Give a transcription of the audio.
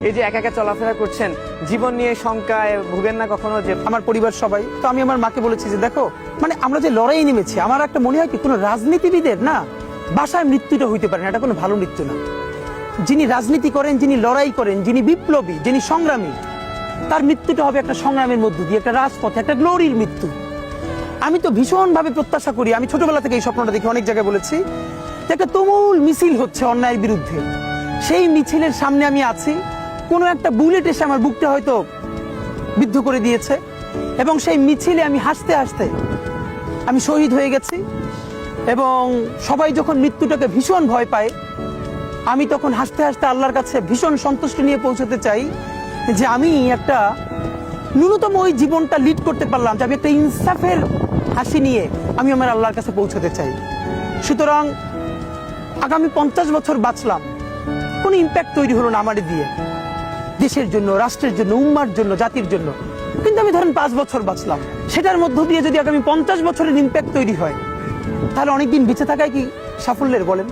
এই যে একা একা চলাফেরা করছেন, জীবন নিয়ে শঙ্কায় ভুগেন না কখনো? যে আমার পরিবার সবাই তো, আমি আমার মাকে বলেছি যে দেখো, মানে আমরা যে লড়াই নেমেছি, আমার একটা মনে হয় কি, কোনো রাজনীতিবিদের না বাসায় মৃত্যুটা হইতে পারে না, এটা কোনো ভালো মৃত্যু না। যিনি রাজনীতি করেন, যিনি লড়াই করেন, যিনি বিপ্লবী, যিনি সংগ্রামী, তার মৃত্যুটা হবে একটা সংগ্রামের মধ্য দিয়ে, একটা রাজপথে, একটা গ্লোরির মৃত্যু। আমি তো ভীষণভাবে প্রত্যাশা করি, আমি ছোটবেলা থেকে এই স্বপ্নটা দেখি, অনেক জায়গায় বলেছি, যে একটা তুমুল মিছিল হচ্ছে অন্যায়ের বিরুদ্ধে, সেই মিছিলের সামনে আমি আছি, কোনো একটা বুলেট এসে আমার বুকটা হয়তো বিদ্ধ করে দিয়েছে, এবং সেই মিছিলে আমি হাসতে হাসতে আমি শহীদ হয়ে গেছি। এবং সবাই যখন মৃত্যুটাকে ভীষণ ভয় পায়, আমি তখন হাসতে হাসতে আল্লাহর কাছে ভীষণ সন্তুষ্টি নিয়ে পৌঁছতে চাই যে আমি একটা ন্যূনতম ওই জীবনটা লিড করতে পারলাম, যে আমি একটা ইনসাফের হাসি নিয়ে আমি আমার আল্লাহর কাছে পৌঁছতে চাই। সুতরাং আগামী 50 বছর বাঁচলাম, কোনো ইম্প্যাক্ট তৈরি হলো না আমার দিয়ে, দেশের জন্য, রাষ্ট্রের জন্য, উম্মার জন্য, জাতির জন্য। কিন্তু আমি ধরেন 5 বছর বাঁচলাম, সেটার মধ্য দিয়ে যদি আগামী 50 বছরের ইম্প্যাক্ট তৈরি হয়, তাহলে অনেকদিন বেঁচে থাকাই কি সাফল্যের বলেন?